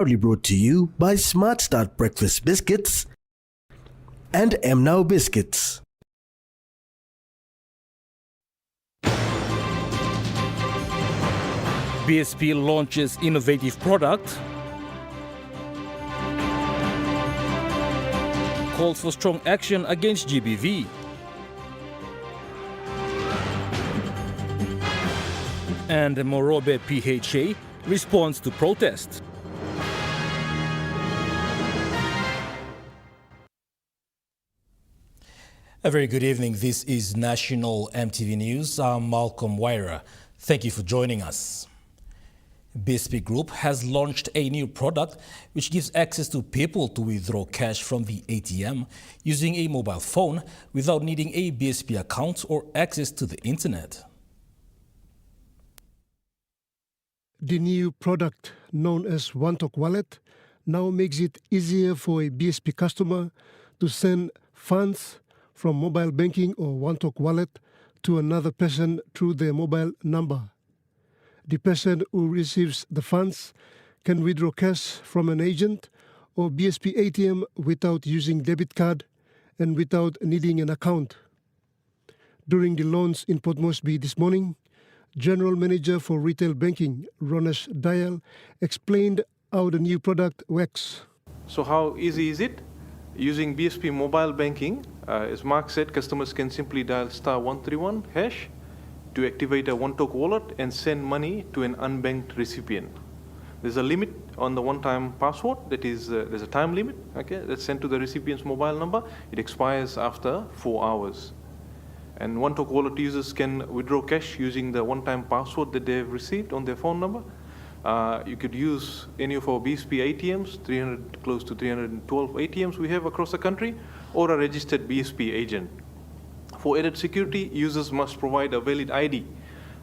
Proudly brought to you by Smart Start Breakfast Biscuits and Now Biscuits. BSP launches innovative product. Calls for strong action against GBV. And Morobe PHA responds to protest. A very good evening. This is National Emtv News. I'm Malcolm Waira. Thank you for joining us. BSP Group has launched a new product which gives access to people to withdraw cash from the ATM using a mobile phone without needing a BSP account or access to the internet. The new product, known as One Talk Wallet, now makes it easier for a BSP customer to send funds from mobile banking or One Talk Wallet to another person through their mobile number. The person who receives the funds can withdraw cash from an agent or BSP ATM without using debit card and without needing an account. During the launch in Port Moresby this morning, General Manager for Retail Banking, Ronesh Dayal, explained how the new product works. So how easy is it? Using BSP mobile banking, as Mark said, customers can simply dial *131# to activate a One Talk wallet and send money to an unbanked recipient. There's a limit on the one-time password. That is, there's a time limit. Okay, that's sent to the recipient's mobile number. It expires after 4 hours. And One Talk wallet users can withdraw cash using the one-time password that they've received on their phone number. You could use any of our BSP ATMs, close to 312 ATMs we have across the country, or a registered BSP agent. For added security, users must provide a valid ID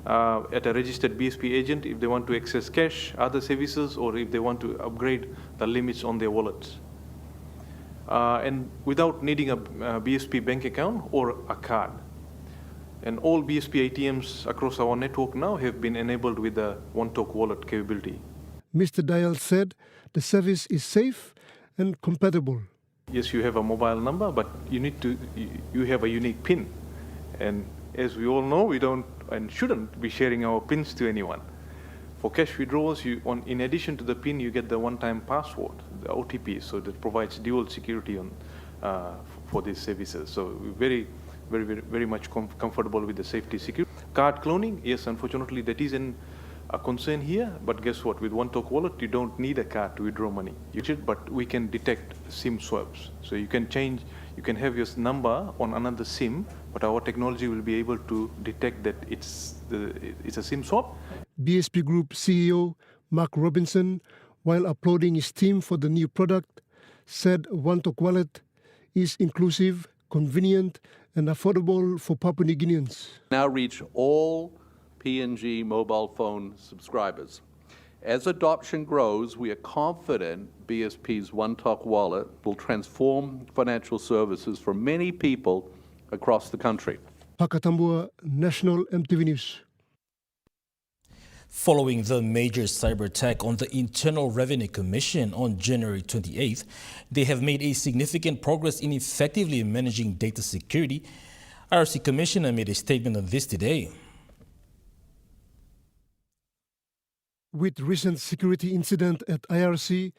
at a registered BSP agent if they want to access cash, other services, or if they want to upgrade the limits on their wallets. And without needing a BSP bank account or a card. And all BSP ATMs across our network now have been enabled with the One Talk wallet capability. Mr. Dayal said the service is safe and compatible. Yes, you have a mobile number, but you have a unique PIN. And as we all know, we don't and shouldn't be sharing our PINs to anyone. For cash withdrawals, in addition to the PIN, you get the one-time password, the OTP, so that provides dual security for these services. So we're very much comfortable with the safety security. Card cloning, yes, unfortunately that is a concern here, but guess what? With One Talk wallet, you don't need a card to withdraw money. But we can detect SIM swaps. So you can have your number on another SIM, but our technology will be able to detect that it's a SIM swap. BSP Group CEO Mark Robinson, while applauding his team for the new product, said One Talk wallet is inclusive, convenient, and affordable for Papua New Guineans. Now reach all PNG mobile phone subscribers. As adoption grows, we are confident BSP's One Talk wallet will transform financial services for many people across the country. Pakatambua, National Emtv News. Following the major cyber attack on the Internal Revenue Commission on January 28th, they have made a significant progress in effectively managing data security. IRC Commissioner made a statement on this today. With recent security incident at IRC,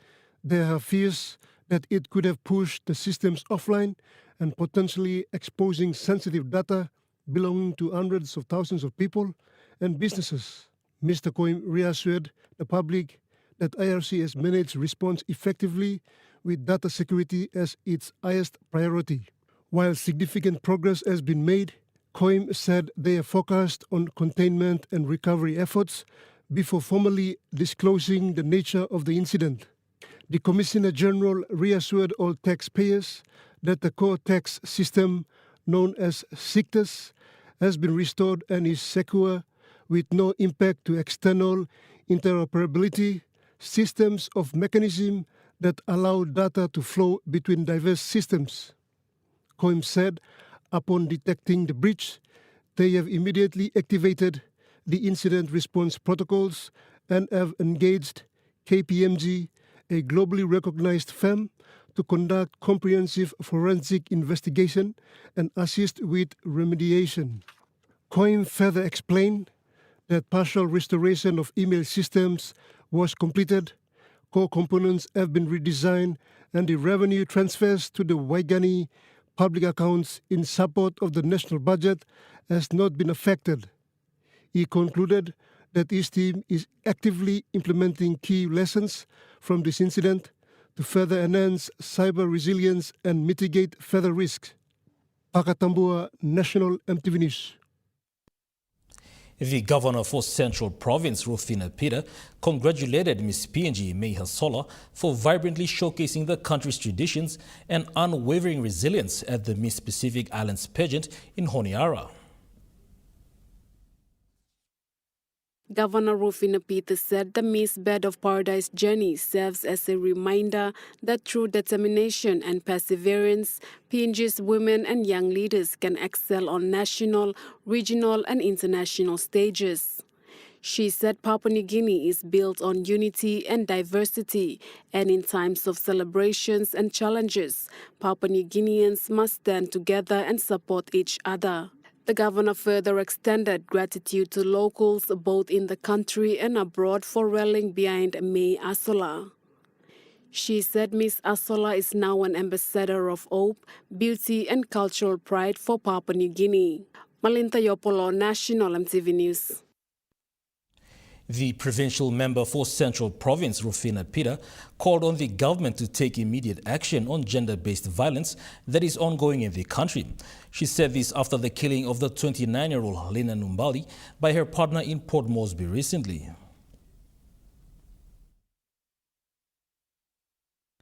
there are fears that it could have pushed the systems offline and potentially exposing sensitive data belonging to hundreds of thousands of people and businesses. Mr. Koim reassured the public that IRC has managed response effectively with data security as its highest priority. While significant progress has been made, Koim said they are focused on containment and recovery efforts before formally disclosing the nature of the incident. The Commissioner General reassured all taxpayers that the core tax system, known as SICTAS, has been restored and is secure with no impact to external interoperability, systems of mechanism that allow data to flow between diverse systems. Koim said, upon detecting the breach, they have immediately activated the incident response protocols and have engaged KPMG a globally recognized firm to conduct comprehensive forensic investigation and assist with remediation. Coin further explained that partial restoration of email systems was completed, core components have been redesigned, and the revenue transfers to the Waigani public accounts in support of the national budget has not been affected. He concluded that his team is actively implementing key lessons from this incident to further enhance cyber resilience and mitigate further risks. Pakatambua, National Emtv News. The governor for Central Province, Rufina Peter, congratulated Ms. PNG Mehasola for vibrantly showcasing the country's traditions and unwavering resilience at the Miss Pacific Islands pageant in Honiara. Governor Rufina Peter said the Miss Bed of Paradise journey serves as a reminder that through determination and perseverance, PNG's women and young leaders can excel on national, regional and international stages. She said Papua New Guinea is built on unity and diversity, and in times of celebrations and challenges, Papua New Guineans must stand together and support each other. The governor further extended gratitude to locals both in the country and abroad for rallying behind May Asola. She said Miss Asola is now an ambassador of hope, beauty and cultural pride for Papua New Guinea. Malinta Yopolo, National Emtv News. The provincial member for Central Province, Rufina Peter, called on the government to take immediate action on gender-based violence that is ongoing in the country. She said this after the killing of the 29-year-old Lina Numbali by her partner in Port Moresby recently.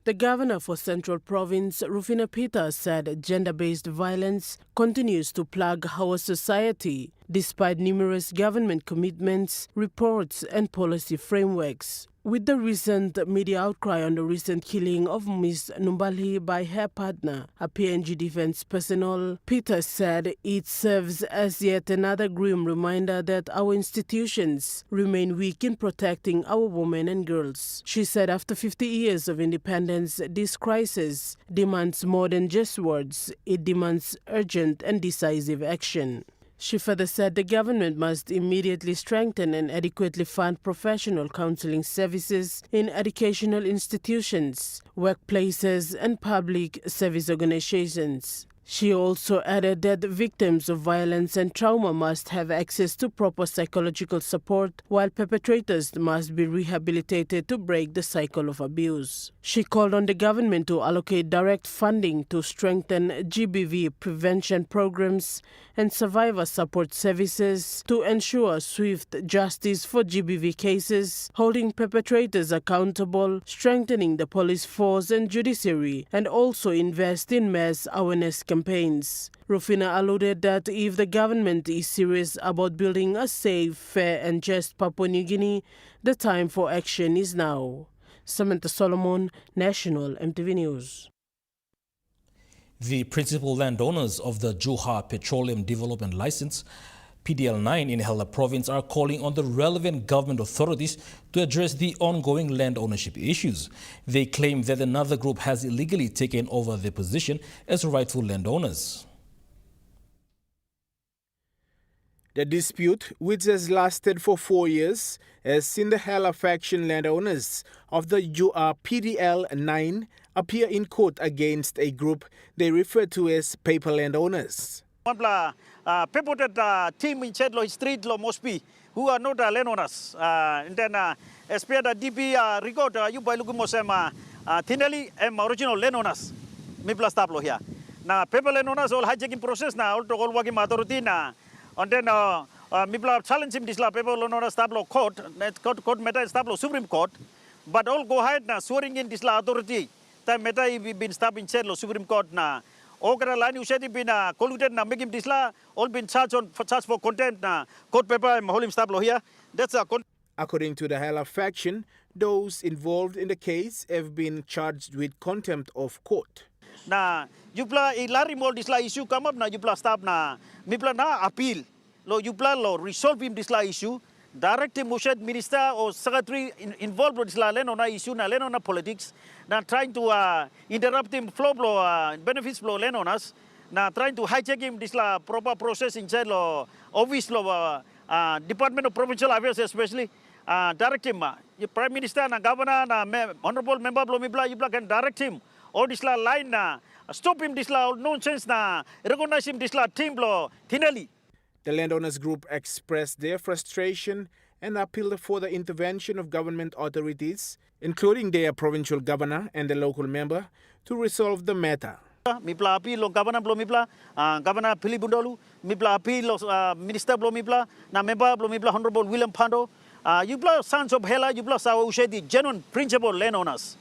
The governor for Central Province, Rufina Peter, said gender-based violence continues to plague our society despite numerous government commitments, reports and policy frameworks. With the recent media outcry on the recent killing of Ms. Numbali by her partner, a PNG defense personnel, Peter said it serves as yet another grim reminder that our institutions remain weak in protecting our women and girls. She said after 50 years of independence, this crisis demands more than just words. It demands urgent and decisive action. She further said the government must immediately strengthen and adequately fund professional counseling services in educational institutions, workplaces, and public service organizations. She also added that victims of violence and trauma must have access to proper psychological support, while perpetrators must be rehabilitated to break the cycle of abuse. She called on the government to allocate direct funding to strengthen GBV prevention programs and survivor support services to ensure swift justice for GBV cases, holding perpetrators accountable, strengthening the police force and judiciary, and also invest in mass awareness campaigns. Rufina alluded that if the government is serious about building a safe, fair and just Papua New Guinea, the time for action is now. Samantha Solomon, National Emtv News. The principal landowners of the Juha Petroleum Development License, PDL9 in Hela Province, are calling on the relevant government authorities to address the ongoing land ownership issues. They claim that another group has illegally taken over their position as rightful landowners. The dispute, which has lasted for 4 years, has seen the Hela faction landowners of the Juha PDL9 appear in court against a group they refer to as paper landowners. People that team in Chedlo Street Lo Mosby, who are not landowners, and then especially the DP record you by Lugumosema Tinelli and original landowners. Mipla staplo here. Now paper landowners all hijacking process now, all working authority now. And then Mipla challenge him this la paper landowners staplo court matter staplo Supreme Court, but all go ahead now swearing in this la authority. Time matter been stopped in Chedlo Supreme Court now. All the line you said been colluded na make him this la all been charged for content na court paper and hold him staplo here. That's a According to the Hela faction, those involved in the case have been charged with contempt of court. Na yupla ilari mol this la issue come up na yupla stop na mipla na appeal lo yupla lo resolve him this la issue direct Mushed minister or secretary involved with la Landowner issue na Landowner politics, na trying to interrupt him flow benefits flow landowners, na trying to hijack him this la proper process inside lo office lo Department of Provincial Affairs especially direct him. The Prime Minister na Governor na Honorable Member Blomibla you can direct him. All this la line na stop him this la nonsense na recognize him this la team lo thinali. The landowners group expressed their frustration and appealed for the intervention of government authorities, including their provincial governor and the local member, to resolve the matter. Mipla api lo governor Blomibla, Governor Philip Bundolu, Mipla api lo Minister Blomibla, na member Blomibla Honorable William Pando, you bla sons of Hela, you bla sawa ushedi genuine principal landowners.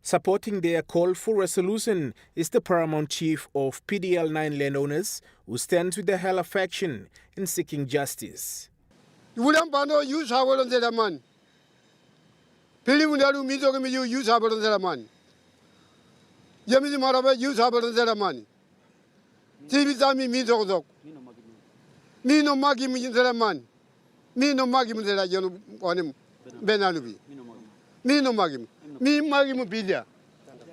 Supporting their call for resolution is the paramount chief of PDL 9 landowners, who stands with the Hela faction in seeking justice. William Pando, you saw on the man. Philip Bundolu, you saw on the man. Yamini Marabe, you saw on the man. Tibitami, me dog. Me no magi me the man. Me no magi me the Jan on him. Benalubi. Me no magim. Me magim Pidia.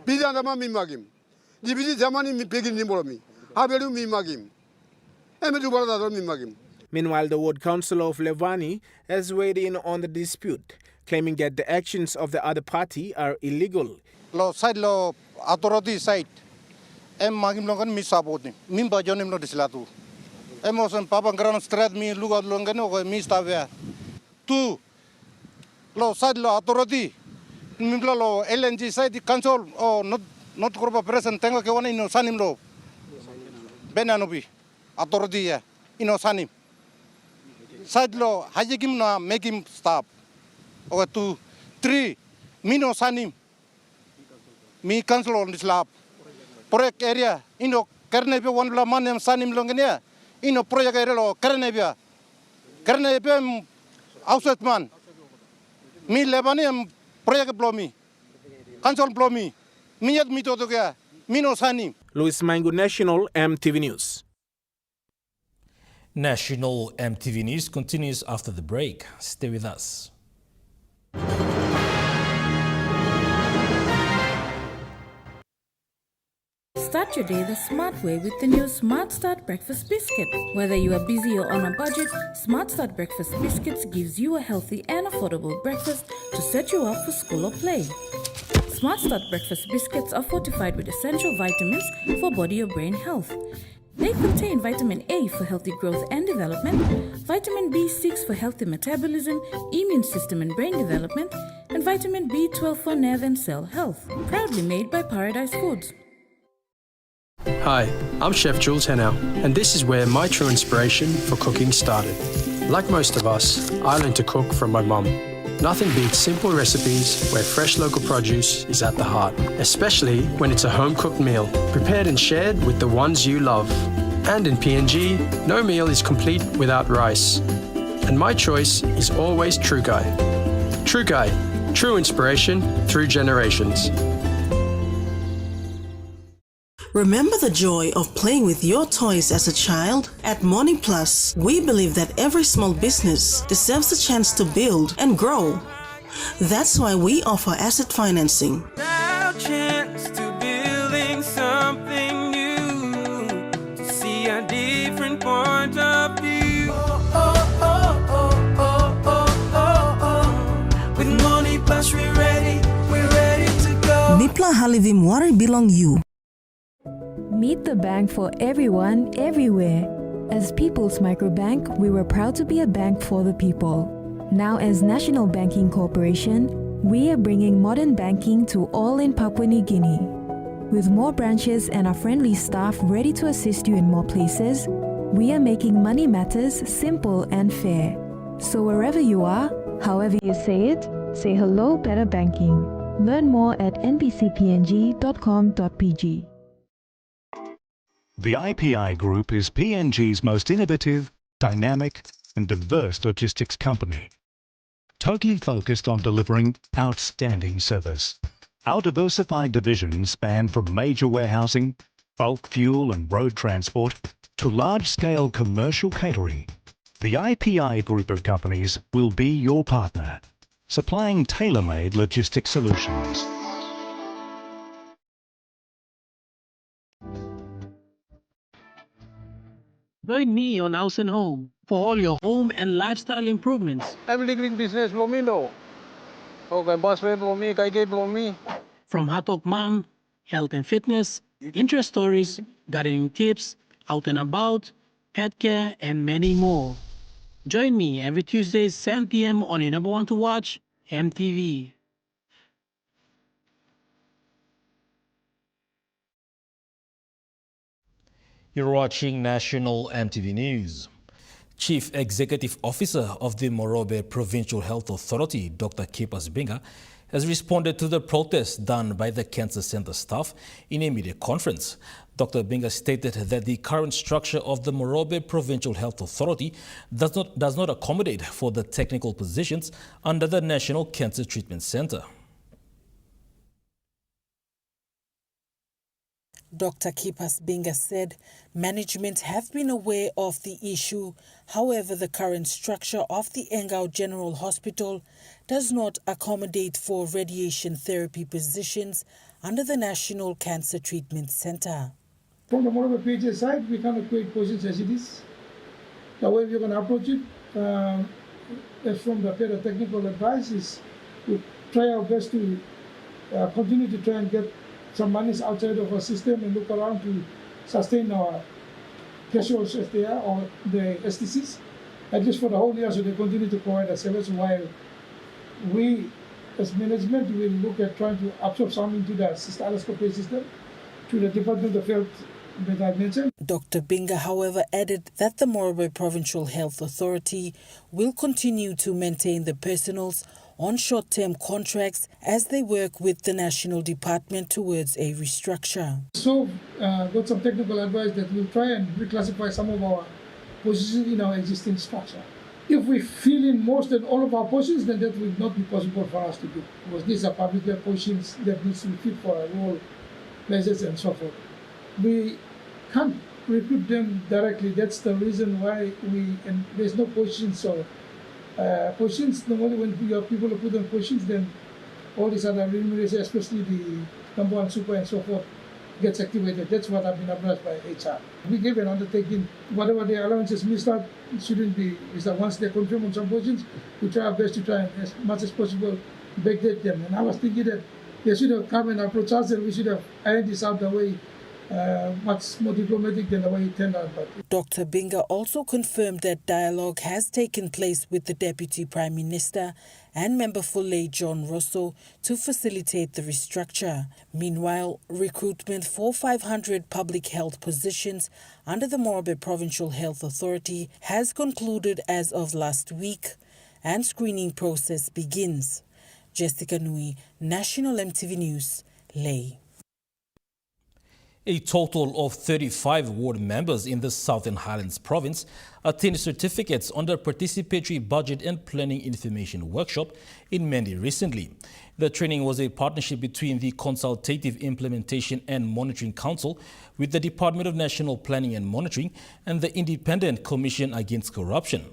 Pidia and Mammy magim. The Pidi Zamani me picking him for me. Haberu me magim. Emedu Barada me magim. Meanwhile, the ward council of Levani has weighed in on the dispute, claiming that the actions of the other party are illegal. Lo side lo authority side. Magim longan mi sabot ni. Ba jonim no dislatu. Emoson papa gran strat mi lugar longan no mi stavia. Tu lo side lo authority. Mimla lo LNG side council or not group present tengo que one ino sanim lo. Benanobi authority ya ino sanim. Side lo hajikim na make him stop. Or 2, 3 mino sanim. Mi council on this lab. Project area ino karnepe one bla manem sanim longenia. Ino project area lo karnebia. Karnepe outside man. Mi Lebanon project blomi. Council blomi. Mi yet mi todo kya. Mi no sanim. Louis Mango, National Emtv News. National Emtv News continues after the break. Stay with us. Start your day the smart way with the new Smart Start Breakfast Biscuit. Whether you are busy or on a budget, Smart Start Breakfast Biscuits gives you a healthy and affordable breakfast to set you up for school or play. Smart Start Breakfast Biscuits are fortified with essential vitamins for body or brain health. They contain vitamin A for healthy growth and development, vitamin B6 for healthy metabolism, immune system and brain development, and vitamin B12 for nerve and cell health. Proudly made by Paradise Foods. Hi, I'm Chef Jules Henao, and this is where my true inspiration for cooking started. Like most of us, I learned to cook from my mum. Nothing beats simple recipes where fresh local produce is at the heart, especially when it's a home-cooked meal, prepared and shared with the ones you love. And in PNG, no meal is complete without rice. And my choice is always True Guy. True Guy, true inspiration through generations. Remember the joy of playing with your toys as a child? At Morning Plus, we believe that every small business deserves a chance to build and grow. That's why we offer asset financing. Now chance to building something new, to see a different point of view. With Morning Plus, we're ready to go. Nipla Halivim Wari Belong You. Meet the bank for everyone, everywhere. As People's Microbank, we were proud to be a bank for the people. Now as National Banking Corporation, we are bringing modern banking to all in Papua New Guinea. With more branches and our friendly staff ready to assist you in more places, we are making money matters simple and fair. So wherever you are, however you say it, say hello better banking. Learn more at nbcpng.com.pg. The IPI Group is PNG's most innovative, dynamic, and diverse logistics company, totally focused on delivering outstanding service. Our diversified divisions span from major warehousing, bulk fuel and road transport, to large-scale commercial catering, The IPI group of companies will be your partner, supplying tailor-made logistics solutions. Join me on House and Home for all your home and lifestyle improvements. Everything business for me, no. Okay, boss friend for me, kay for me. From Hatok Mom, health and fitness, interest stories, gardening tips, out and about, pet care, and many more. Join me every Tuesday, 7 p.m. on your number one to watch, MTV. You're watching National MTV News. Chief Executive Officer of the Morobe Provincial Health Authority, Dr. Kipas Binga, has responded to the protest done by the Cancer Center staff in a media conference. Dr. Binga stated that the current structure of the Morobe Provincial Health Authority does not accommodate for the technical positions under the National Cancer Treatment Center. Dr. Kipas Binga said management have been aware of the issue. However, the current structure of the Engau General Hospital does not accommodate for radiation therapy positions under the National Cancer Treatment Center. From the Morobe PHS side, we cannot create positions as it is. The way we're going to approach it, as from the technical advice, is we try our best to continue to try and get some monies outside of our system and look around to sustain our thresholds as they are, or the STCs, at least for the whole year, so they continue to provide a service, while we as management will look at trying to absorb some into the pay system to the Department of Health that I mentioned. Dr. Binga, however, added that the Morobe Provincial Health Authority will continue to maintain the personnels on short-term contracts as they work with the National Department towards a restructure. So, got some technical advice that we'll try and reclassify some of our positions in our existing structure. If we fill in most and all of our positions, then that will not be possible for us to do, because these are public positions that needs to be fit for our role, places, and so forth. We can't recruit them directly. That's the reason why there's no positions. So positions, normally when you have people who put on positions, then all these other remunerations, especially the number one super and so forth, gets activated. That's what I've been advised by HR. We give an undertaking, whatever the allowances missed out, it shouldn't be, is that once they confirm on some positions, we try our best to try and, as much as possible, backdate them. And I was thinking that they should have come and approached us, and we should have ironed this out the way much more diplomatic than the way it turned out. But Dr. Binga also confirmed that dialogue has taken place with the Deputy Prime Minister and Member for Lay John Rosso to facilitate the restructure. Meanwhile, recruitment for 500 public health positions under the Morobe Provincial Health Authority has concluded as of last week, and screening process begins. Jessica Nui, National MTV News, Lay. A total of 35 ward members in the Southern Highlands province attained certificates on the Participatory Budget and Planning Information Workshop in Mendi recently. The training was a partnership between the Consultative Implementation and Monitoring Council with the Department of National Planning and Monitoring and the Independent Commission Against Corruption.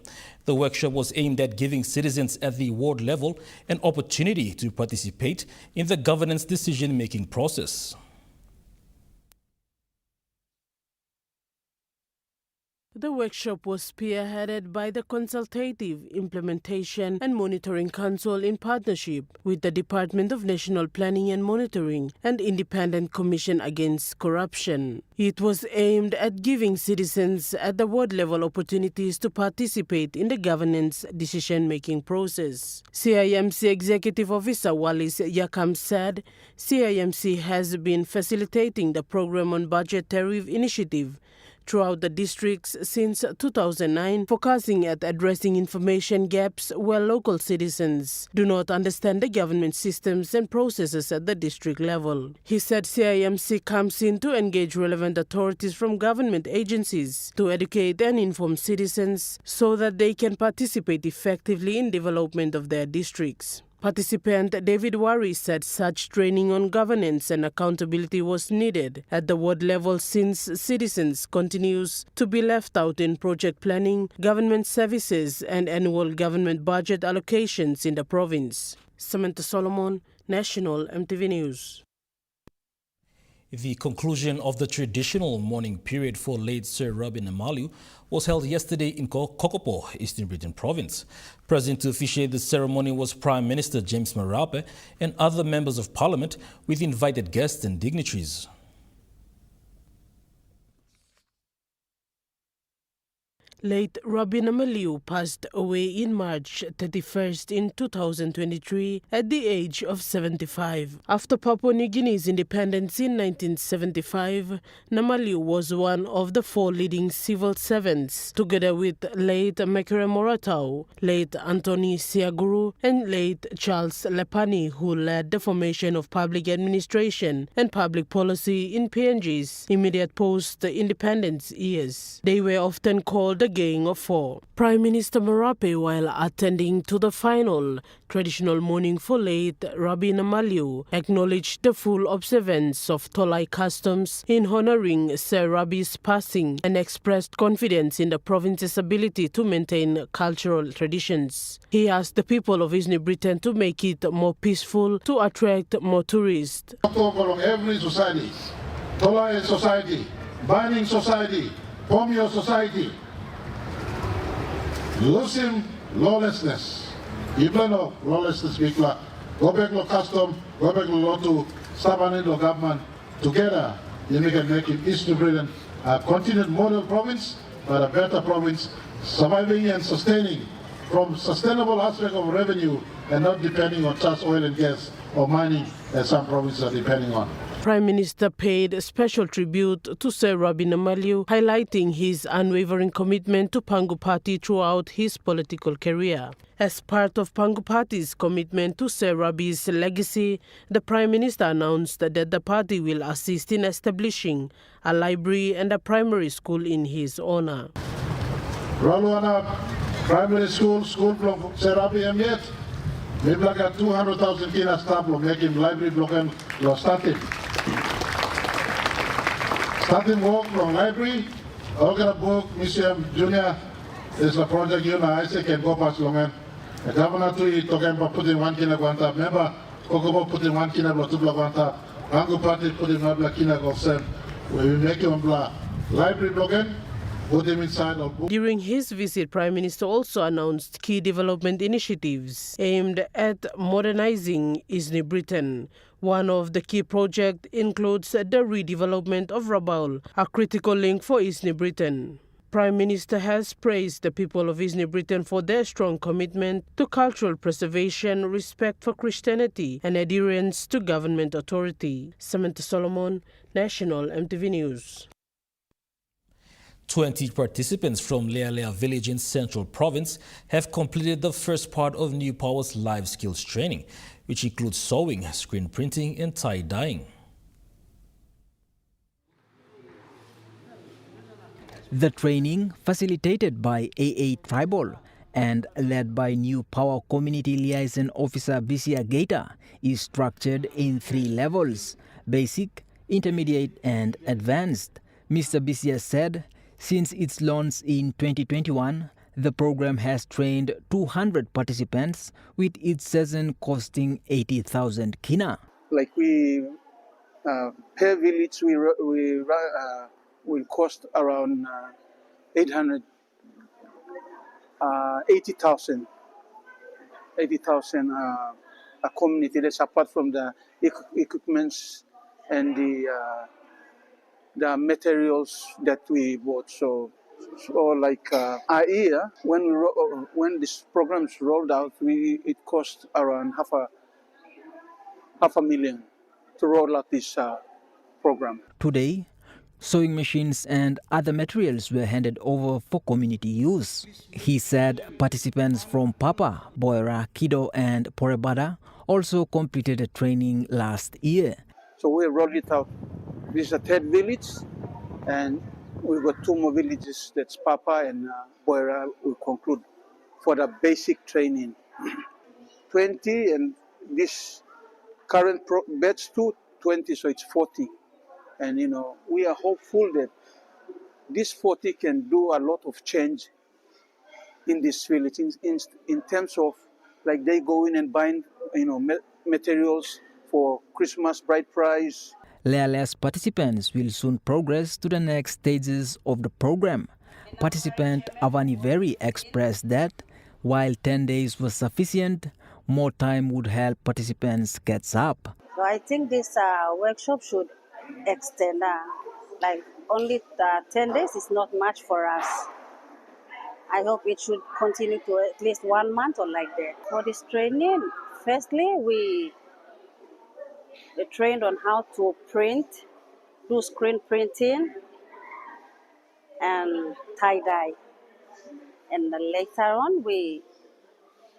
The workshop was aimed at giving citizens at the ward level an opportunity to participate in the governance decision-making process. The workshop was spearheaded by the Consultative Implementation and Monitoring Council in partnership with the Department of National Planning and Monitoring and Independent Commission Against Corruption. It was aimed at giving citizens at the ward level opportunities to participate in the governance decision-making process. CIMC Executive Officer Wallis Yakam said CIMC has been facilitating the program on budget tariff initiative throughout the districts since 2009, focusing at addressing information gaps where local citizens do not understand the government systems and processes at the district level. He said CIMC comes in to engage relevant authorities from government agencies to educate and inform citizens so that they can participate effectively in development of their districts. Participant David Wari said such training on governance and accountability was needed at the ward level since citizens continues to be left out in project planning, government services and annual government budget allocations in the province. Samantha Solomon, National Emtv News. The conclusion of the traditional mourning period for late Sir Nalu was held yesterday in Kokopo, Eastern Britain Province. Present to officiate the ceremony was Prime Minister James Marape and other members of Parliament with invited guests and dignitaries. Late Rugby Nalu passed away in March 31st in 2023 at the age of 75. After Papua New Guinea's independence in 1975, Nalu was one of the 4 leading civil servants, together with late Mekere Moratau, late Anthony Siaguru, and late Charles Lepani, who led the formation of public administration and public policy in PNG's immediate post-independence years. They were often called the Gang of Four. Prime Minister Marape, while attending to the final traditional mourning for late Rugby Nalu, acknowledged the full observance of Tolai customs in honoring Sir Rugby's passing and expressed confidence in the province's ability to maintain cultural traditions. He asked the people of Eastern Britain to make it more peaceful to attract more tourists. Every society, Tolai society, Banning society, Pomio society, losing lawlessness. Even of lawlessness, people go back to custom, go back to law to Sabanin government. Together, you can make it Eastern Britain a continued model province, but a better province, surviving and sustaining from sustainable aspect of revenue and not depending on just oil and gas or mining as some provinces are depending on. Prime Minister paid special tribute to Sir Rugby Nalu, highlighting his unwavering commitment to Pangu Party throughout his political career. As part of Pangu Party's commitment to Sir Rugby's legacy, the Prime Minister announced that the party will assist in establishing a library and a primary school in his honor. Raluana Primary School from Sir Rugby yet. Maybe like 200,000 Kina staff will make him library block and starting. Starting work from library, Olga Book Museum Junior is a project I can go past long and the governor to talking about putting 1 Kina Guanta, member Kokobo putting 1 Kina Blotubla Guanta, Pangu Party putting 1 Kina Gosem. We will make him library block. During his visit, Prime Minister also announced key development initiatives aimed at modernizing Eastern Britain. One of the key projects includes the redevelopment of Rabaul, a critical link for Eastern Britain. Prime Minister has praised the people of Eastern Britain for their strong commitment to cultural preservation, respect for Christianity, and adherence to government authority. Samantha Solomon, National Emtv News. 20 participants from Lealea village in Central Province have completed the first part of New Power's life skills training, which includes sewing, screen printing, and tie-dyeing. The training, facilitated by AA Tribal and led by New Power Community Liaison Officer Bisia Gaeta, is structured in 3 levels: basic, intermediate, and advanced. Mr. Bisia said, since its launch in 2021, the program has trained 200 participants, with each session costing 80,000 Kina. Like per village, will cost around 80,000 a community. That's apart from the equipments and the materials that we bought. So like a year, when this program is rolled out, it cost around half a million to roll out this program. Today, sewing machines and other materials were handed over for community use. He said participants from Papa, Boira, Kido, and Porebada also completed the training last year. So we rolled it out. This is the 3rd village, and we've got 2 more villages, that's Papa and Boira, will conclude for the basic training. 20, and this current batch 20, so it's 40. And we are hopeful that this 40 can do a lot of change in this village in terms of like they go in and buying materials for Christmas bride price. Lealess participants will soon progress to the next stages of the program. Participant Avani Veri expressed that while 10 days was sufficient, more time would help participants catch up. So I think this workshop should extend. Like only 10 days is not much for us. I hope it should continue to at least 1 month or like that. For this training, firstly, we trained on how to print, do screen printing, and tie-dye. And then later on, we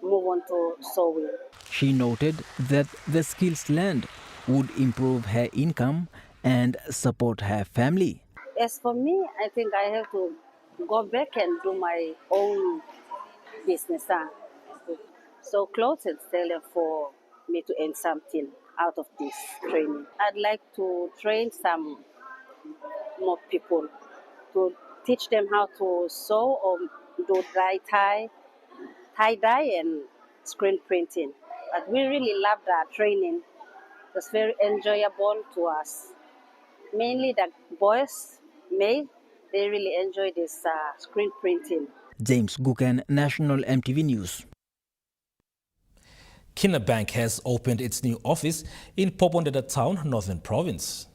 move on to sewing. She noted that the skills learned would improve her income and support her family. As for me, I think I have to go back and do my own business. So clothes and sell them for me to earn something out of this training. I'd like to train some more people to teach them how to sew or do tie-dye and screen printing. But we really loved that training. It was very enjoyable to us. Mainly the boys, they really enjoy this screen printing. James Guken, National Emtv News. Kina Bank has opened its new office in Popondetta Town, Northern Province.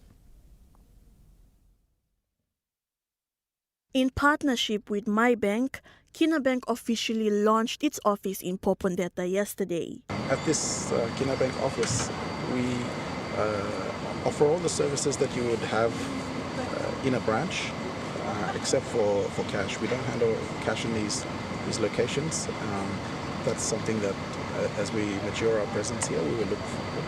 In partnership with My Bank, Kina Bank officially launched its office in Popondetta yesterday. At this Kina Bank office, we offer all the services that you would have in a branch, except for cash. We don't handle cash in these locations. That's something that, as we mature our presence here, we will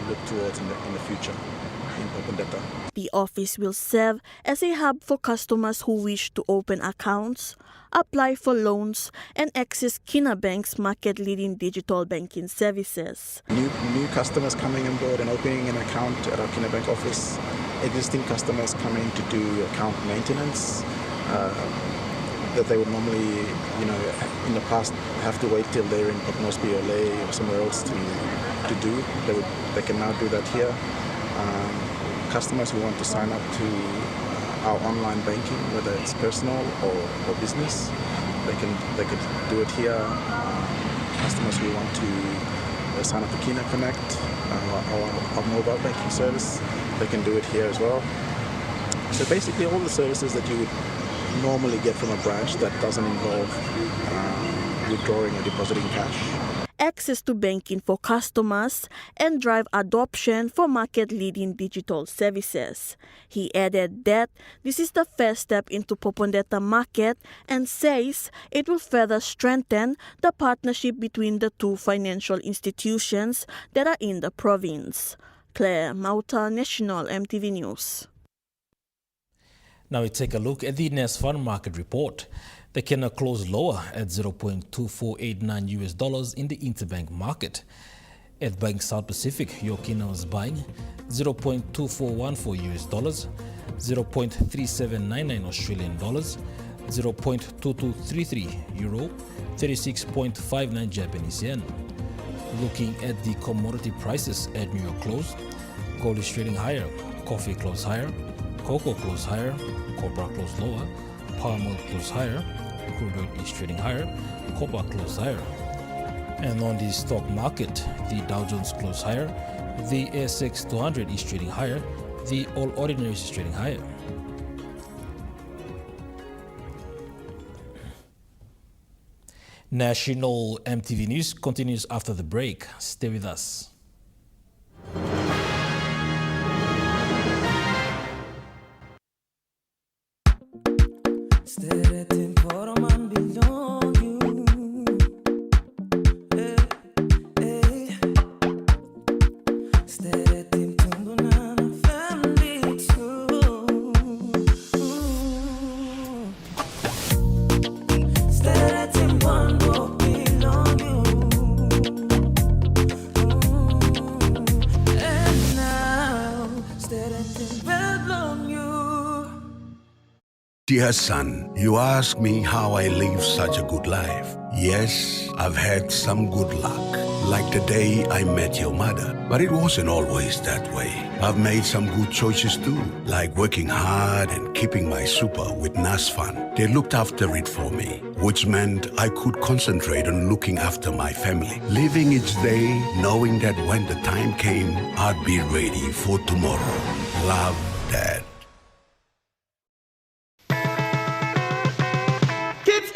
look towards in the future in Popondetta. The office will serve as a hub for customers who wish to open accounts, apply for loans, and access Kina Bank's market-leading digital banking services. New customers coming on board and opening an account at our Kina Bank office, existing customers coming to do account maintenance, that they would normally, in the past have to wait till they're in Port Moresby or Ley or somewhere else to do. They can now do that here. Customers who want to sign up to our online banking, whether it's personal or business, they could do it here. Customers who want to sign up to Kina Connect, our mobile banking service, they can do it here as well. So basically all the services that you would normally get from a branch that doesn't involve withdrawing or depositing cash. Access to banking for customers and drive adoption for market-leading digital services. He added that this is the first step into Popondetta market and says it will further strengthen the partnership between the two financial institutions that are in the province. Claire Mauta, National Emtv News. Now we take a look at the NESFAN market report. The Kina closed lower at $0.2489 in the interbank market. At Bank South Pacific, your Kina was buying $0.2414, 0.3799 Australian dollars, 0.2233 euro, 36.59 Japanese yen. Looking at the commodity prices at New York close, gold is trading higher, coffee closed higher, cocoa closed higher, copra closed lower, palm oil closed higher, crude oil is trading higher, copper closed higher. And on the stock market, the Dow Jones closed higher, the ASX 200 is trading higher, the All Ordinaries is trading higher. National Emtv News continues after the break. Stay with us. depend on you. Dear son, you ask me how I live such a good life. Yes, I've had some good luck, like the day I met your mother. But it wasn't always that way. I've made some good choices too, like working hard and keeping my super with NASFAN. They looked after it for me, which meant I could concentrate on looking after my family. Living each day, knowing that when the time came, I'd be ready for tomorrow. Love, Dad.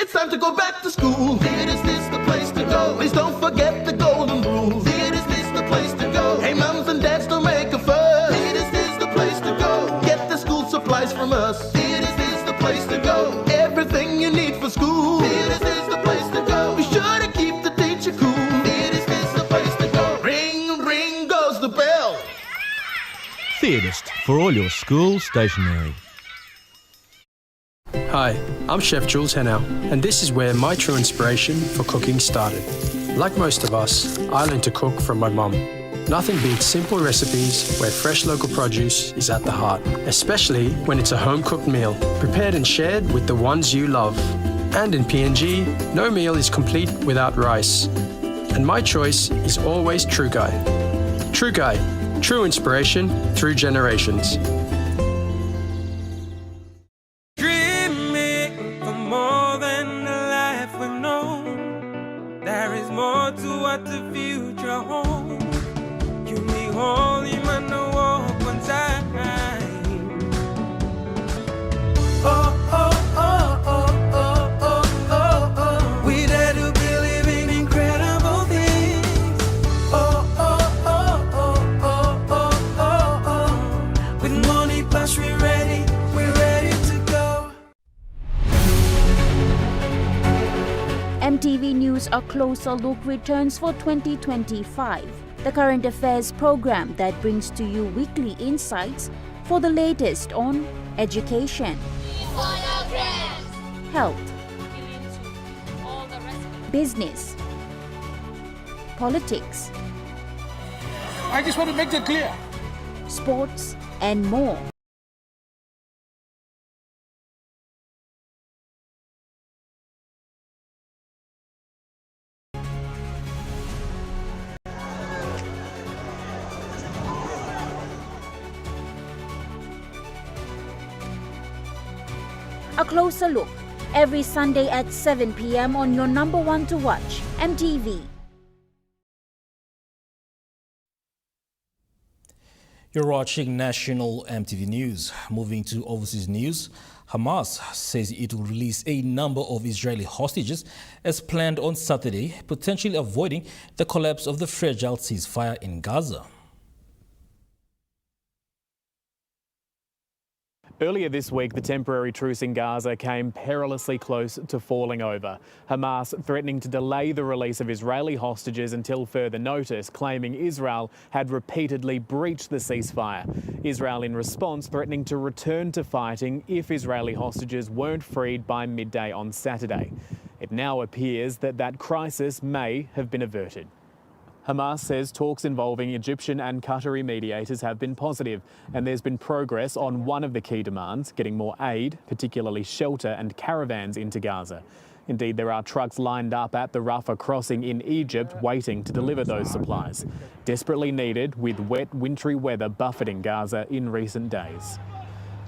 It's time to go back to school. Is this the place to go? Please don't forget the golden rule. Is this the place to go? Hey, mums and dads, don't make a fuss. Is this the place to go? Get the school supplies from us. Is this the place to go? Everything you need for school. Is this the place to go? Be sure to keep the teacher cool. Is this the place to go? Ring, ring goes the bell. Theatist for all your school stationery. Hi, I'm Chef Jules Henau, and this is where my true inspiration for cooking started. Like most of us, I learned to cook from my mum. Nothing beats simple recipes where fresh local produce is at the heart, especially when it's a home-cooked meal, prepared and shared with the ones you love. And in PNG, no meal is complete without rice. And my choice is always True Guy. True Guy, true inspiration through generations. What the future holds. You need holy man to walk on time. Oh, oh, oh, oh, oh, oh, oh, oh. We dare to believe in incredible things. Oh, oh, oh, oh, oh, oh, oh, oh. With money plus we're ready to go. MTV News A Closer Look returns for 2025, the current affairs program that brings to you weekly insights for the latest on education, health, business, politics, I just want to make that clear, sports, and more. A Closer Look, every Sunday at 7 p.m. on your number one to watch, MTV. You're watching National MTV News. Moving to overseas news, Hamas says it will release a number of Israeli hostages as planned on Saturday, potentially avoiding the collapse of the fragile ceasefire in Gaza. Earlier this week, the temporary truce in Gaza came perilously close to falling over. Hamas threatening to delay the release of Israeli hostages until further notice, claiming Israel had repeatedly breached the ceasefire. Israel in response threatening to return to fighting if Israeli hostages weren't freed by midday on Saturday. It now appears that that crisis may have been averted. Hamas says talks involving Egyptian and Qatari mediators have been positive, and there's been progress on one of the key demands, getting more aid, particularly shelter and caravans into Gaza. Indeed, there are trucks lined up at the Rafah crossing in Egypt waiting to deliver those supplies, desperately needed with wet, wintry weather buffeting Gaza in recent days.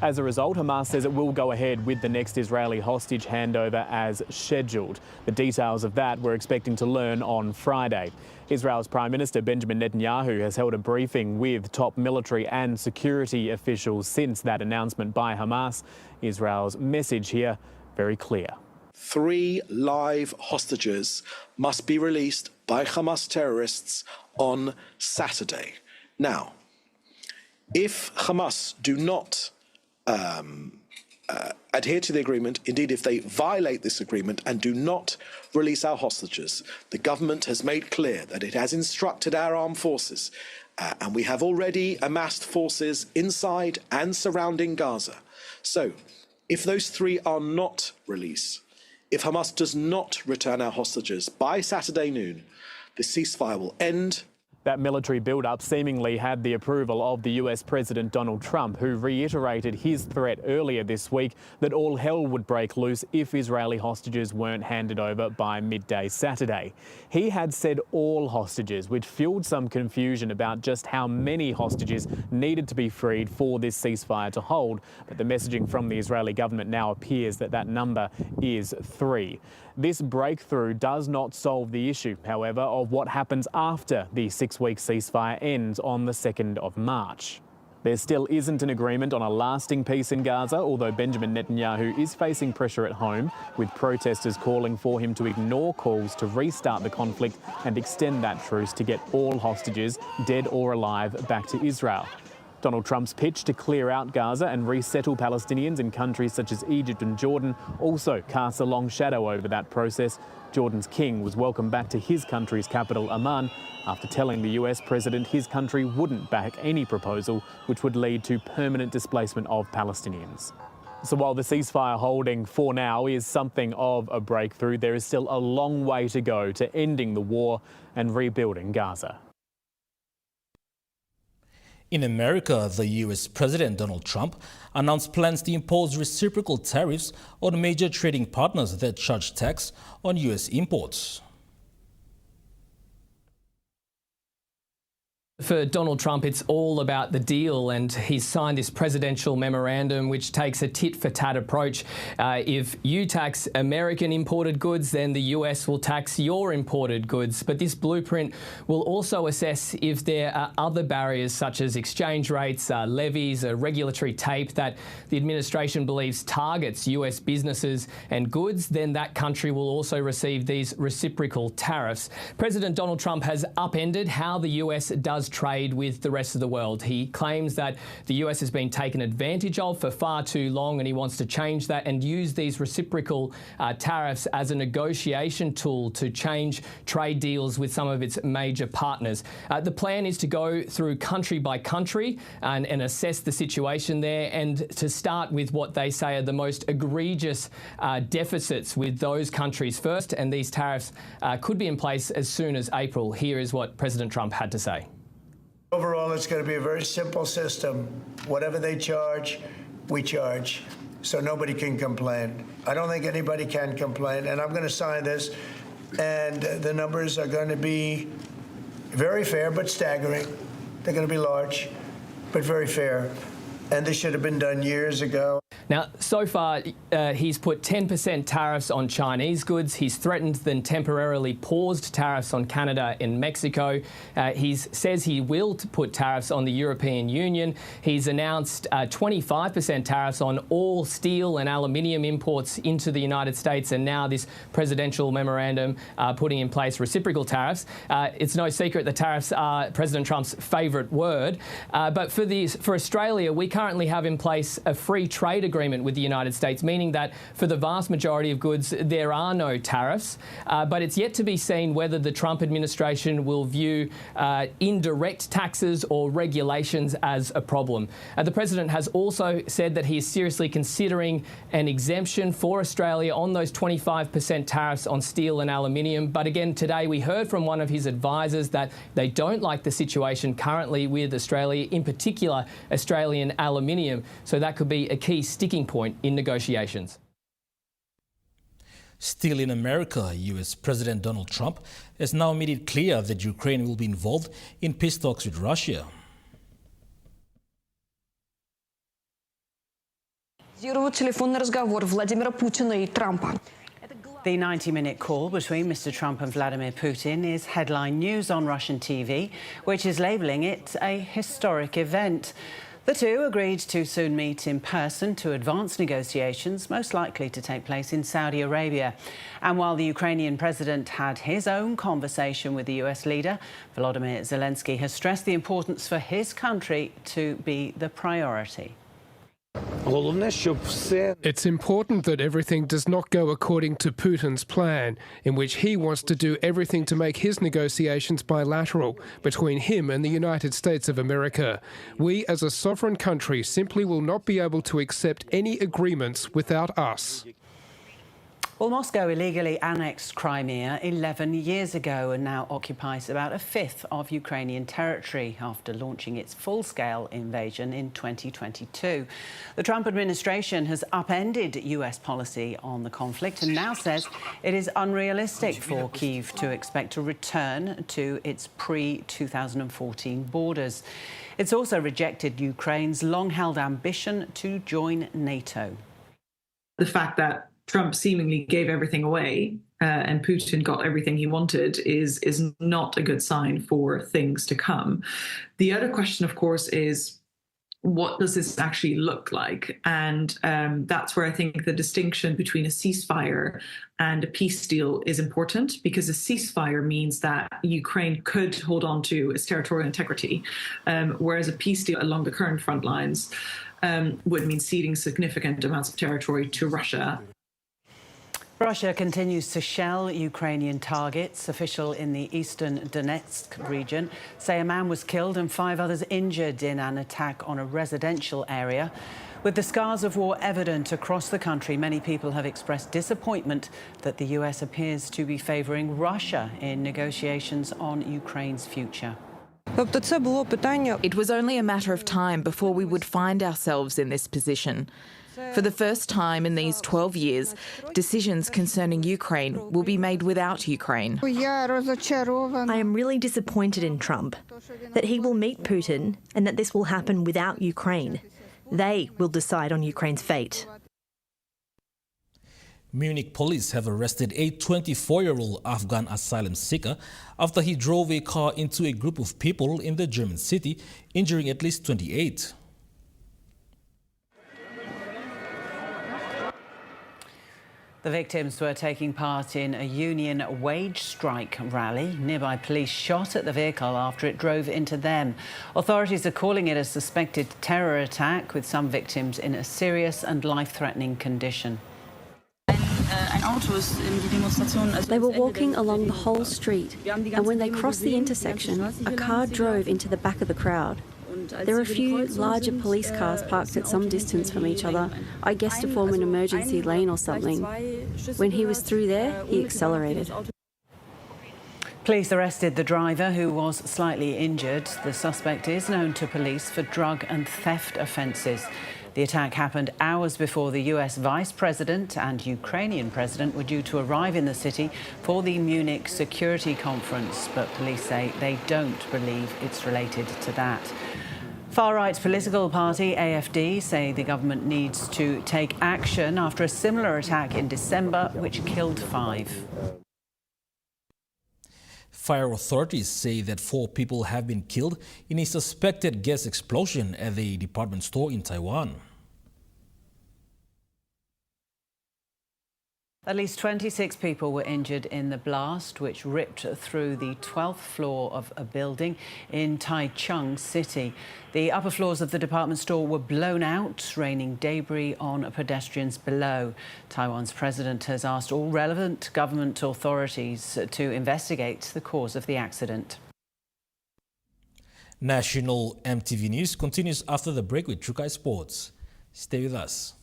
As a result, Hamas says it will go ahead with the next Israeli hostage handover as scheduled. The details of that we're expecting to learn on Friday. Israel's Prime Minister Benjamin Netanyahu has held a briefing with top military and security officials since that announcement by Hamas. Israel's message here very clear. 3 live hostages must be released by Hamas terrorists on Saturday. Now, if Hamas do not adhere to the agreement, indeed if they violate this agreement and do not release our hostages, the government has made clear that it has instructed our armed forces, and we have already amassed forces inside and surrounding Gaza. So, if those 3 are not released, if Hamas does not return our hostages by Saturday noon, the ceasefire will end. That military build-up seemingly had the approval of the US President Donald Trump, who reiterated his threat earlier this week that all hell would break loose if Israeli hostages weren't handed over by midday Saturday. He had said all hostages, which fueled some confusion about just how many hostages needed to be freed for this ceasefire to hold, but the messaging from the Israeli government now appears that that number is 3. This breakthrough does not solve the issue, however, of what happens after the 6-week ceasefire ends on the 2nd of March. There still isn't an agreement on a lasting peace in Gaza, although Benjamin Netanyahu is facing pressure at home, with protesters calling for him to ignore calls to restart the conflict and extend that truce to get all hostages, dead or alive, back to Israel. Donald Trump's pitch to clear out Gaza and resettle Palestinians in countries such as Egypt and Jordan also casts a long shadow over that process. Jordan's king was welcomed back to his country's capital, Amman, after telling the US president his country wouldn't back any proposal which would lead to permanent displacement of Palestinians. So while the ceasefire holding for now is something of a breakthrough, there is still a long way to go to ending the war and rebuilding Gaza. In America, the US President Donald Trump announced plans to impose reciprocal tariffs on major trading partners that charge tax on US imports. For Donald Trump, it's all about the deal, and he's signed this presidential memorandum which takes a tit-for-tat approach. If you tax American imported goods, then the US will tax your imported goods. But this blueprint will also assess if there are other barriers such as exchange rates, levies, regulatory tape that the administration believes targets US businesses and goods. Then that country will also receive these reciprocal tariffs. President Donald Trump has upended how the US does trade with the rest of the world. He claims that the US has been taken advantage of for far too long, and he wants to change that and use these reciprocal tariffs as a negotiation tool to change trade deals with some of its major partners. The plan is to go through country by country and assess the situation there, and to start with what they say are the most egregious deficits with those countries first, and these tariffs could be in place as soon as April. Here is what President Trump had to say. Overall, it's going to be a very simple system. Whatever they charge, we charge, so nobody can complain. I don't think anybody can complain, and I'm going to sign this, and the numbers are going to be very fair but staggering. They're going to be large, but very fair, and this should have been done years ago. Now, so far, he's put 10% tariffs on Chinese goods. He's threatened, then temporarily paused tariffs on Canada and Mexico. He says he will put tariffs on the European Union. He's announced 25% tariffs on all steel and aluminium imports into the United States, and now this presidential memorandum putting in place reciprocal tariffs. It's no secret that tariffs are President Trump's favourite word. But for Australia, we currently have in place a free trade agreement with the United States, meaning that for the vast majority of goods there are no tariffs, but it's yet to be seen whether the Trump administration will view indirect taxes or regulations as a problem. The president has also said that he is seriously considering an exemption for Australia on those 25% tariffs on steel and aluminium. But again, today we heard from one of his advisors that they don't like the situation currently with Australia, in particular Australian aluminium. So that could be a key sticking point in negotiations. Still in America, US President Donald Trump has now made it clear that Ukraine will be involved in peace talks with Russia. Телефонный разговор Владимира Путина и Трампа. The 90-minute call between Mr. Trump and Vladimir Putin is headline news on Russian TV, which is labelling it a historic event. The two agreed to soon meet in person to advance negotiations, most likely to take place in Saudi Arabia. And while the Ukrainian president had his own conversation with the US leader, Volodymyr Zelensky has stressed the importance for his country to be the priority. It's important that everything does not go according to Putin's plan, in which he wants to do everything to make his negotiations bilateral between him and the United States of America. We, as a sovereign country, simply will not be able to accept any agreements without us. Well, Moscow illegally annexed Crimea 11 years ago and now occupies about a fifth of Ukrainian territory after launching its full-scale invasion in 2022. The Trump administration has upended US policy on the conflict and now says it is unrealistic for Kyiv to expect a return to its pre-2014 borders. It's also rejected Ukraine's long-held ambition to join NATO. The fact that Trump seemingly gave everything away and Putin got everything he wanted is not a good sign for things to come. The other question, of course, is what does this actually look like? And that's where I think the distinction between a ceasefire and a peace deal is important, because a ceasefire means that Ukraine could hold on to its territorial integrity, whereas a peace deal along the current front lines would mean ceding significant amounts of territory to Russia. Russia continues to shell Ukrainian targets. Officials in the eastern Donetsk region say a man was killed and 5 others injured in an attack on a residential area. With the scars of war evident across the country, many people have expressed disappointment that the US appears to be favouring Russia in negotiations on Ukraine's future. It was only a matter of time before we would find ourselves in this position. For the first time in these 12 years, decisions concerning Ukraine will be made without Ukraine. I am really disappointed in Trump, that he will meet Putin and that this will happen without Ukraine. They will decide on Ukraine's fate. Munich police have arrested a 24-year-old Afghan asylum seeker after he drove a car into a group of people in the German city, injuring at least 28. The victims were taking part in a union wage strike rally. Nearby police shot at the vehicle after it drove into them. Authorities are calling it a suspected terror attack, with some victims in a serious and life-threatening condition. They were walking along the whole street, and when they crossed the intersection, a car drove into the back of the crowd. There were a few larger police cars parked at some distance from each other, I guess to form an emergency lane or something. When he was through there, he accelerated. Police arrested the driver, who was slightly injured. The suspect is known to police for drug and theft offences. The attack happened hours before the US Vice President and Ukrainian President were due to arrive in the city for the Munich Security Conference, but police say they don't believe it's related to that. Far-right political party AfD say the government needs to take action after a similar attack in December, which killed 5. Fire authorities say that 4 people have been killed in a suspected gas explosion at a department store in Taiwan. At least 26 people were injured in the blast, which ripped through the 12th floor of a building in Taichung City. The upper floors of the department store were blown out, raining debris on pedestrians below. Taiwan's president has asked all relevant government authorities to investigate the cause of the accident. National Emtv News continues after the break with Chukai Sports. Stay with us.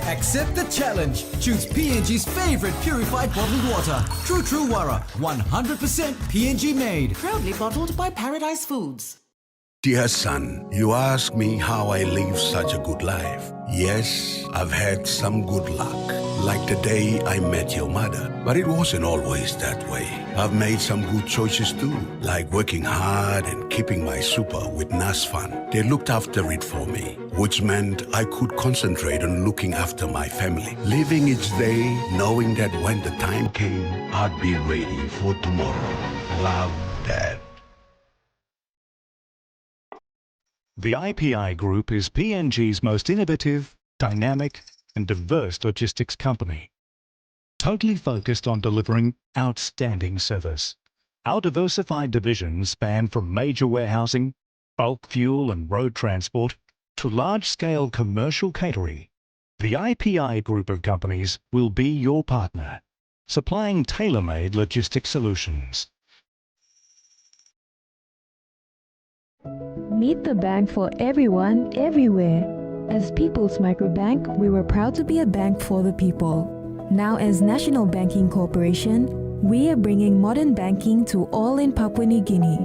Accept the challenge. Choose PNG's favorite purified bottled water. True Wara, 100% PNG made. Proudly bottled by Paradise Foods. Dear son, you ask me how I live such a good life. Yes, I've had some good luck, like the day I met your mother. But it wasn't always that way. I've made some good choices too, like working hard and keeping my super with NASFAN. They looked after it for me, which meant I could concentrate on looking after my family, living each day knowing that when the time came, I'd be ready for tomorrow. Love, Dad. The IPI Group is PNG's most innovative, dynamic, and diverse logistics company, totally focused on delivering outstanding service. Our diversified divisions span from major warehousing, bulk fuel and road transport, to large-scale commercial catering. The IPI group of companies will be your partner, supplying tailor-made logistics solutions. Meet the bank for everyone, everywhere. As People's Microbank, we were proud to be a bank for the people. Now as National Banking Corporation, we are bringing modern banking to all in Papua New Guinea.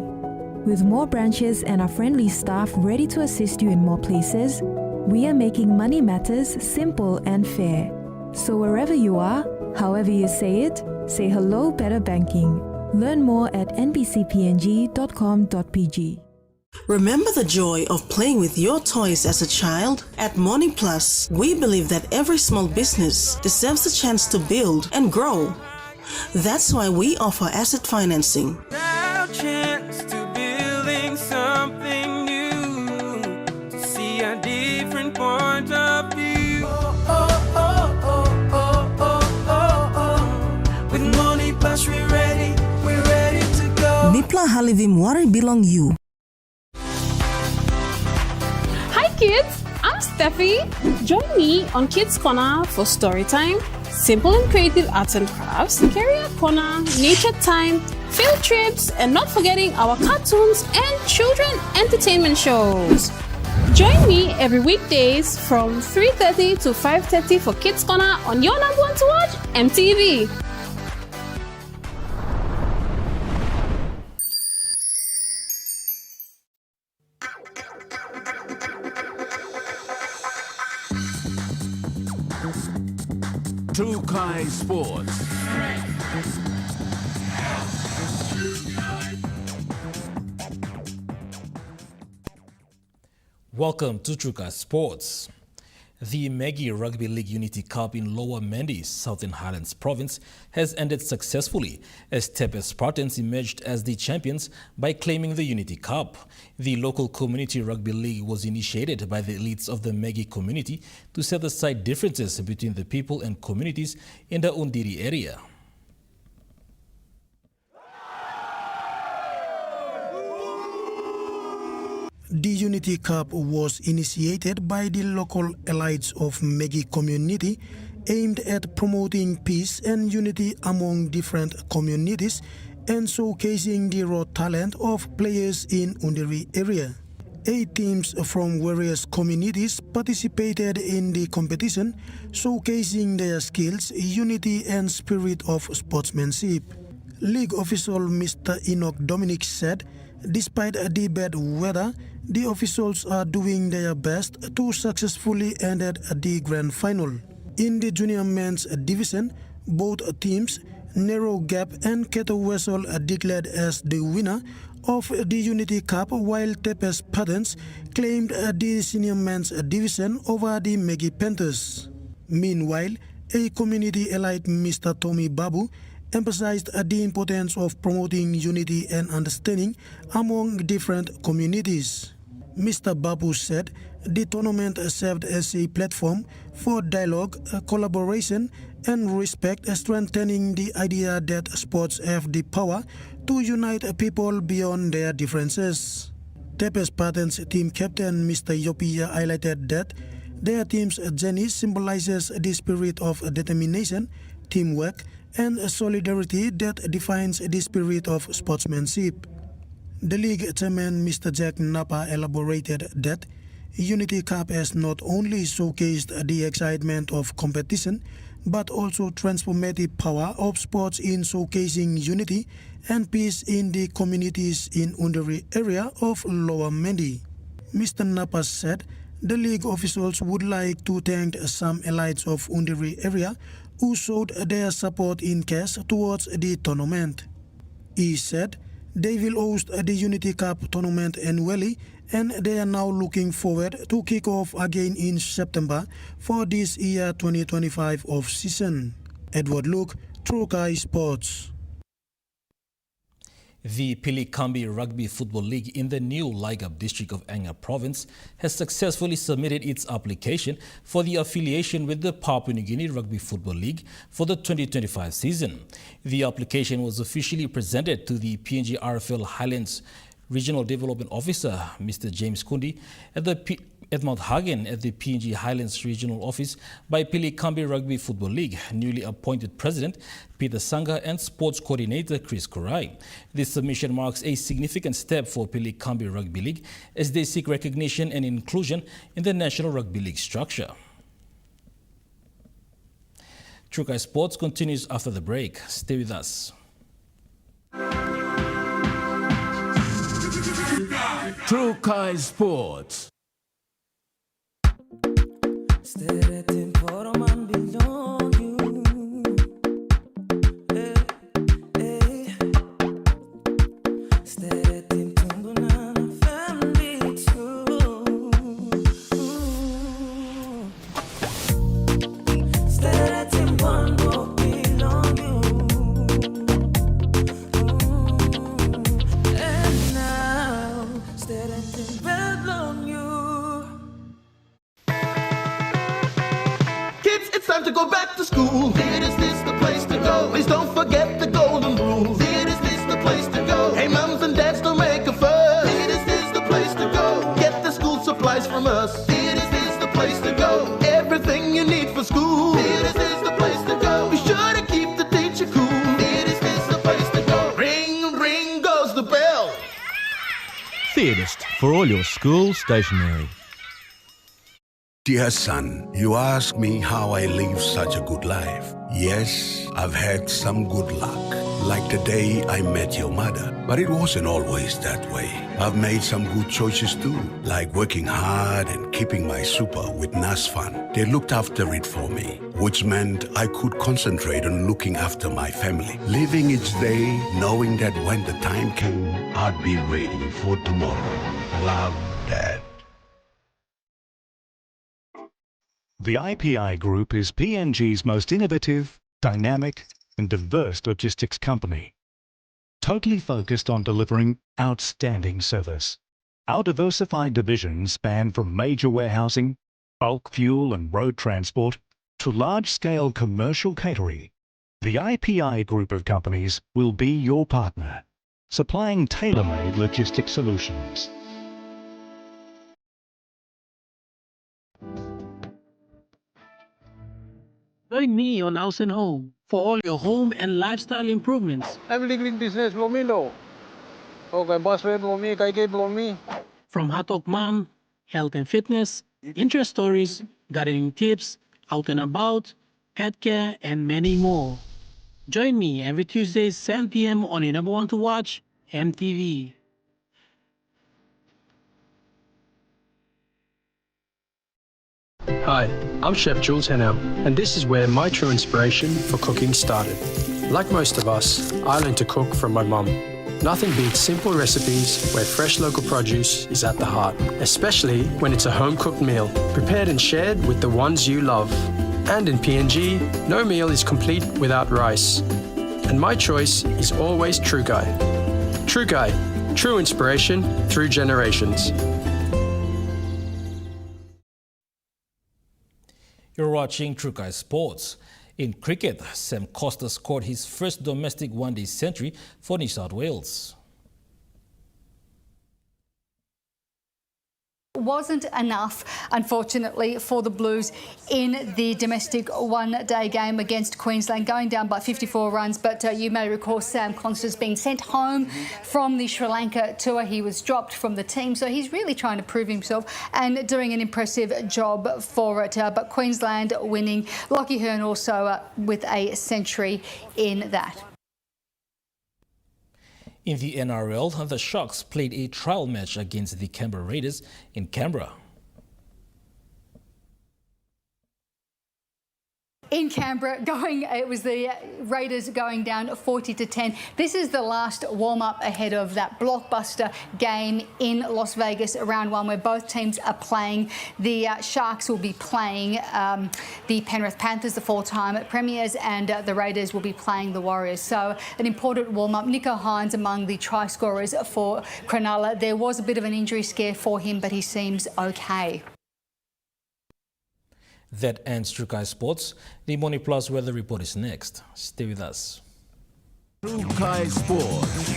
With more branches and our friendly staff ready to assist you in more places, we are making money matters simple and fair. So wherever you are, however you say it, say hello better banking. Learn more at nbcpng.com.pg. Remember the joy of playing with your toys as a child? At Morning Plus, we believe that every small business deserves a chance to build and grow. That's why we offer asset financing. Now chance to building something new, to see a different point of view. With Morning Plus we're ready to go. Nipla Halivim Wari belong you. Hi kids, I'm Steffi. Join me on Kids Corner for story time, simple and creative arts and crafts, career corner, nature time, field trips, and not forgetting our cartoons and children entertainment shows. Join me every weekdays from 3:30 to 5:30 for Kids Corner on your number one to watch, MTV. Tukai Sports. Welcome to Tukai Sports. The Maggie Rugby League Unity Cup in Lower Mendi, Southern Highlands Province, has ended successfully as Tepe Spartans emerged as the champions by claiming the Unity Cup. The local community rugby league was initiated by the elites of the Maggie community to set aside differences between the people and communities in the Undiri area. The Unity Cup was initiated by the local elites of Maggie community, aimed at promoting peace and unity among different communities and showcasing the raw talent of players in Undiri area. 8 teams from various communities participated in the competition, showcasing their skills, unity and spirit of sportsmanship. League official Mr. Enoch Dominic said, despite the bad weather, the officials are doing their best to successfully end the grand final. In the junior men's division, both teams, Narrow Gap and Keto Wessel, declared as the winner of the Unity Cup, while Tepe Spartans claimed the senior men's division over the Maggie Panthers. Meanwhile, a community elite, Mr. Tommy Babu, emphasized the importance of promoting unity and understanding among different communities. Mr. Babu said the tournament served as a platform for dialogue, collaboration, and respect, strengthening the idea that sports have the power to unite people beyond their differences. Tepe Spartans team captain Mr. Yopia highlighted that their team's journey symbolizes the spirit of determination, teamwork, and solidarity that defines the spirit of sportsmanship. The league chairman Mr. Jack Napa elaborated that Unity Cup has not only showcased the excitement of competition, but also transformative power of sports in showcasing unity and peace in the communities in Undiri area of Lower Mendi. Mr. Napa said the league officials would like to thank some elites of Undiri area who showed their support in cash towards the tournament. He said they will host the Unity Cup tournament annually, and they are now looking forward to kick off again in September for this year 2025 off-season. Edward Luke, Trukai Sports. The Pilikambi Rugby Football League in the new Ligab district of Anga province has successfully submitted its application for the affiliation with the Papua New Guinea Rugby Football League for the 2025 season. The application was officially presented to the PNG RFL Highlands Regional Development Officer, Mr. James Kundi, at Mount Hagen at the PNG Highlands Regional Office by Pilikambi Rugby Football League, newly appointed President Peter Sanga and Sports Coordinator Chris Kurai. This submission marks a significant step for Pilikambi Rugby League as they seek recognition and inclusion in the National Rugby League structure. Trukai Sports continues after the break. Stay with us. Trukai Sports. Time to go back to school. Is this the place to go? Please don't forget the golden rule. Is this the place to go? Hey, mums and dads, don't make a fuss. Is this the place to go? Get the school supplies from us. Is this the place to go? Everything you need for school. Is this the place to go? Be sure to keep the teacher cool. Is this the place to go? Ring, ring goes the bell. Theatist for all your school stationery. Dear son, you ask me how I live such a good life. Yes, I've had some good luck, like the day I met your mother. But it wasn't always that way. I've made some good choices too, like working hard and keeping my super with NASFAN. They looked after it for me, which meant I could concentrate on looking after my family. Living each day, knowing that when the time came, I'd be ready for tomorrow. Love, Dad. The IPI Group is PNG's most innovative, dynamic, and diverse logistics company, totally focused on delivering outstanding service. Our diversified divisions span from major warehousing, bulk fuel and road transport, to large-scale commercial catering. The IPI Group of companies will be your partner, supplying tailor-made logistics solutions. Join me on House and Home for all your home and lifestyle improvements. I'm living business, Blomilo. Okay, boss, Blomi, kay Blomi. From Hatok Mom, health and fitness, interest stories, gardening tips, out and about, pet care, and many more. Join me every Tuesday, 7 p.m. on your number one to watch, Emtv. Hi, I'm Chef Jules Henao, and this is where my true inspiration for cooking started. Like most of us, I learned to cook from my mum. Nothing beats simple recipes where fresh local produce is at the heart, especially when it's a home-cooked meal, prepared and shared with the ones you love. And in PNG, no meal is complete without rice. And my choice is always Trukai. Trukai, true inspiration through generations. You're watching Trukai Sports. In cricket, Sam Costa scored his first domestic one-day century for New South Wales. Wasn't enough, unfortunately, for the Blues in the domestic one-day game against Queensland, going down by 54 runs. But you may recall Sam Conster's been sent home from the Sri Lanka tour. He was dropped from the team, so he's really trying to prove himself and doing an impressive job for it. But Queensland winning, Lockie Hearn also with a century in that. In the NRL, the Sharks played a trial match against the Canberra Raiders in Canberra. in Canberra. It was the Raiders going down 40-10. This is the last warm-up ahead of that blockbuster game in Las Vegas, round one, where both teams are playing. The Sharks will be playing the Penrith Panthers, the four-time premiers, and the Raiders will be playing the Warriors. So an important warm-up. Nico Hines among the try scorers for Cronulla. There was a bit of an injury scare for him, but he seems okay. That ends True Kai Sports. The Money Plus weather report is next. Stay with us. True Kai Sports.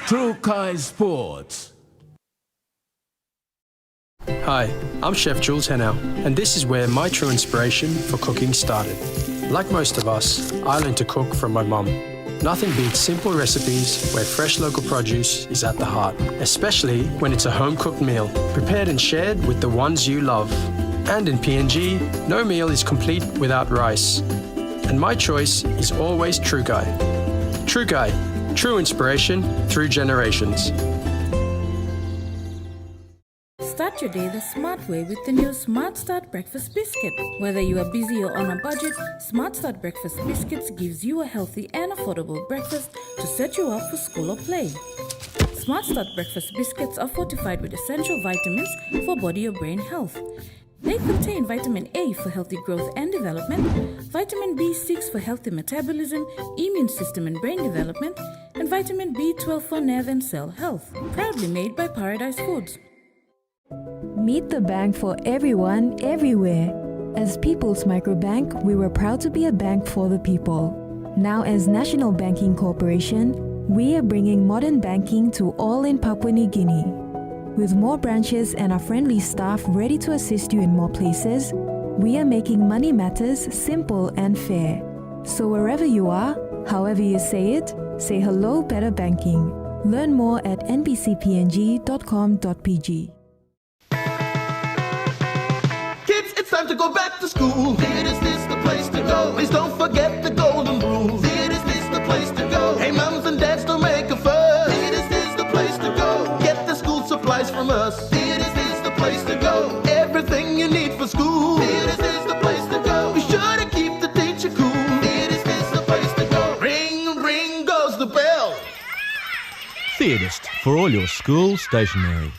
True Kai Sports. Hi, I'm Chef Jules Henao, and this is where my true inspiration for cooking started. Like most of us, I learned to cook from my mum. Nothing beats simple recipes where fresh local produce is at the heart, especially when it's a home-cooked meal, prepared and shared with the ones you love. And in PNG, no meal is complete without rice. And my choice is always True Kai. True Kai, true inspiration through generations. Start your day the smart way with the new Smart Start Breakfast Biscuit. Whether you are busy or on a budget, Smart Start Breakfast Biscuits gives you a healthy and affordable breakfast to set you up for school or play. Smart Start Breakfast Biscuits are fortified with essential vitamins for body or brain health. They contain vitamin A for healthy growth and development, vitamin B6 for healthy metabolism, immune system and brain development, and vitamin B12 for nerve and cell health. Proudly made by Paradise Foods. Meet the bank for everyone, everywhere. As People's Microbank, we were proud to be a bank for the people. Now as National Banking Corporation, we are bringing modern banking to all in Papua New Guinea. With more branches and our friendly staff ready to assist you in more places, we are making money matters simple and fair. So wherever you are, however you say it, say hello better banking. Learn more at nbcpng.com.pg. It's time to go back to school. Is this the place to go? Please don't forget the golden rule. Is this the place to go? Hey, mums and dads, don't make a fuss. Is this the place to go? Get the school supplies from us. Is this the place to go? Everything you need for school. Is this the place to go? Be sure to keep the teacher cool. Is this the place to go? Ring, ring goes the bell. Theodist for all your school stationery.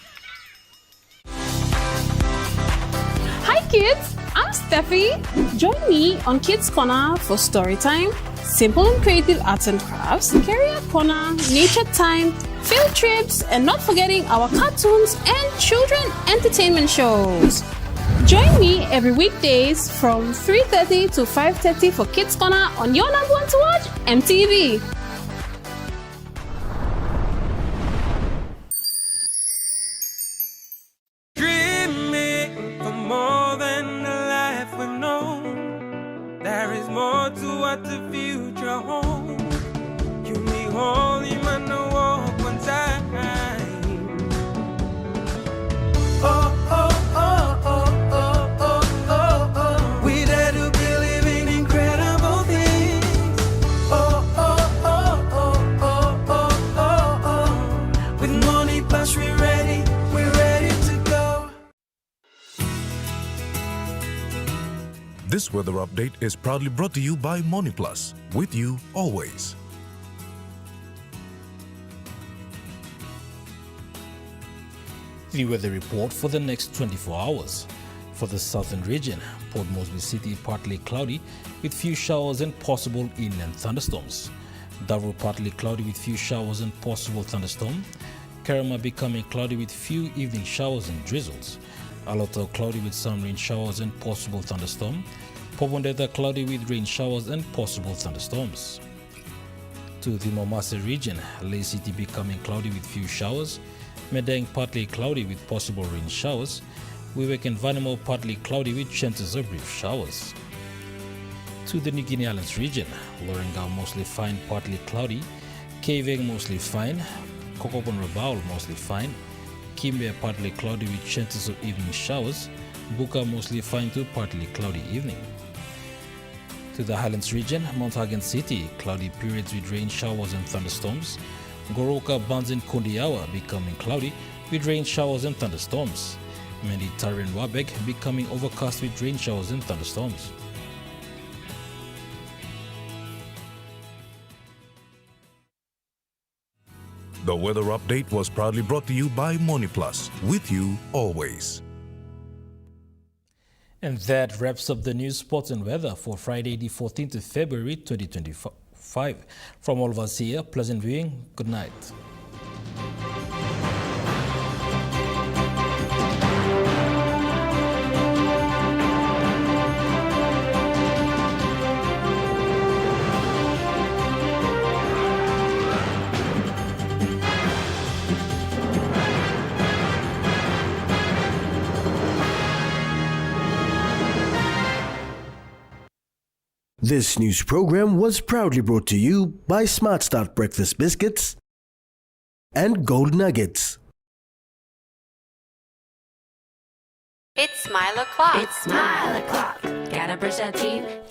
Kids, I'm Steffi. Join me on Kids Corner for story time, simple and creative arts and crafts, career corner, nature time, field trips, and not forgetting our cartoons and children entertainment shows. Join me every weekdays from 3:30 to 5:30 for Kids Corner on your number one to watch, Emtv. The future home, you need holy man to walk one time. Oh, oh, oh, oh, oh, oh, oh, oh. We dare to believe in incredible things. Oh, oh, oh, oh, oh, oh, oh, oh. With Money Plus, we're ready to go. This weather update is proudly brought to you by Money Plus, with you always. The weather report for the next 24 hours. For the southern region, Port Moresby City partly cloudy with few showers and possible inland thunderstorms. Darul partly cloudy with few showers and possible thunderstorm. Kerama becoming cloudy with few evening showers and drizzles. Aloto cloudy with some rain showers and possible thunderstorm. Pobondeta cloudy with rain showers and possible thunderstorms. To the Momase region, Ley City becoming cloudy with few showers. Medang partly cloudy with possible rain showers. Wewak and Vanimo partly cloudy with chances of brief showers. To the New Guinea Islands region, Lorengau mostly fine, partly cloudy. Keveng mostly fine. Kokopon Rabaul mostly fine. Kimbe partly cloudy with chances of evening showers. Buka mostly fine to partly cloudy evening. To the Highlands region, Mount Hagen City, cloudy periods with rain showers and thunderstorms. Goroka, Banz and Kondiawa becoming cloudy with rain showers and thunderstorms. Mainly Tari and Rugby becoming overcast with rain showers and thunderstorms. The weather update was proudly brought to you by MoneyPlus, with you always. And that wraps up the news, sports and weather for Friday the 14th of February 2025. From all of us here, pleasant viewing. Good night. This news program was proudly brought to you by Smart Start Breakfast Biscuits and Gold Nuggets. It's Smile O'Clock. It's Smile O'Clock. Gotta brush our teeth.